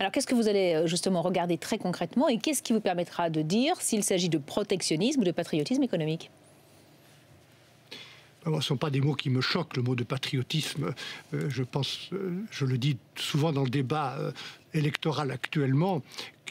Alors qu'est-ce que vous allez justement regarder très concrètement et qu'est-ce qui vous permettra de dire s'il s'agit de protectionnisme ou de patriotisme économique? Ce ne sont pas des mots qui me choquent, le mot de patriotisme. Je pense, je le dis souvent dans le débat électoral actuellement,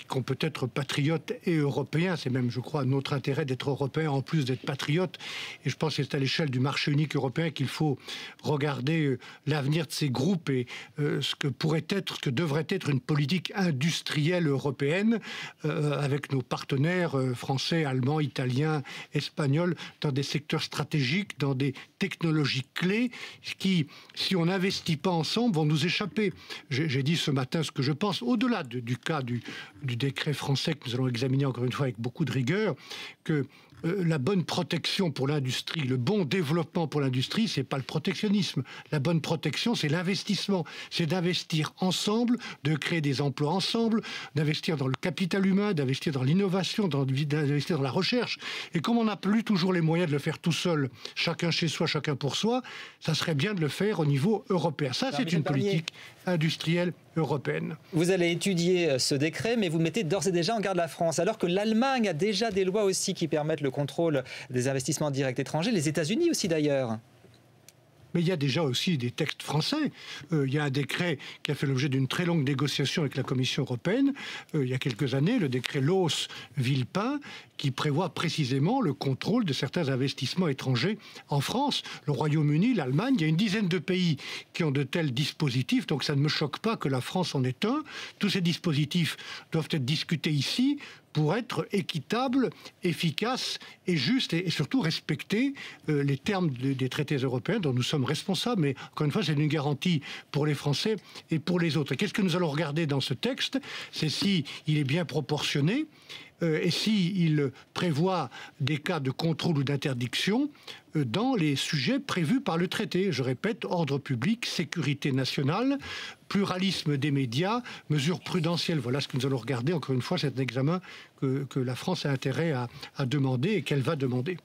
qu'on peut être patriote et européen. C'est même, je crois, notre intérêt d'être européen en plus d'être patriote. Et je pense que c'est à l'échelle du marché unique européen qu'il faut regarder l'avenir de ces groupes et ce que pourrait être, ce que devrait être une politique industrielle européenne avec nos partenaires français, allemands, italiens, espagnols, dans des secteurs stratégiques, dans des technologies clés qui, si on n'investit pas ensemble, vont nous échapper. J'ai dit ce matin ce que je pense, au-delà du cas du décret français que nous allons examiner encore une fois avec beaucoup de rigueur, que la bonne protection pour l'industrie, le bon développement pour l'industrie, c'est pas le protectionnisme. La bonne protection, c'est l'investissement. C'est d'investir ensemble, de créer des emplois ensemble, d'investir dans le capital humain, d'investir dans l'innovation, d'investir dans la recherche. Et comme on n'a plus toujours les moyens de le faire tout seul, chacun chez soi, chacun pour soi, ça serait bien de le faire au niveau européen. Ça, c'est une politique industrielle européenne. Vous allez étudier ce décret, mais vous mettez d'ores et déjà en garde la France, alors que l'Allemagne a déjà des lois aussi qui permettent le contrôle des investissements directs étrangers, les États-Unis aussi d'ailleurs. Mais il y a déjà aussi des textes français. Il y a un décret qui a fait l'objet d'une très longue négociation avec la Commission européenne il y a quelques années, le décret Loos-Villepin, qui prévoit précisément le contrôle de certains investissements étrangers en France. Le Royaume-Uni, l'Allemagne, il y a une dizaine de pays qui ont de tels dispositifs, donc ça ne me choque pas que la France en ait un. Tous ces dispositifs doivent être discutés ici pour être équitables, efficaces et justes et surtout respecter les termes des traités européens dont nous sommes responsables. Mais encore une fois, c'est une garantie pour les Français et pour les autres. Qu'est-ce que nous allons regarder dans ce texte? C'est si il est bien proportionné et s'il prévoit des cas de contrôle ou d'interdiction dans les sujets prévus par le traité. Je répète, ordre public, sécurité nationale, pluralisme des médias, mesures prudentielles. Voilà ce que nous allons regarder. Encore une fois, c'est un examen que la France a intérêt à demander et qu'elle va demander.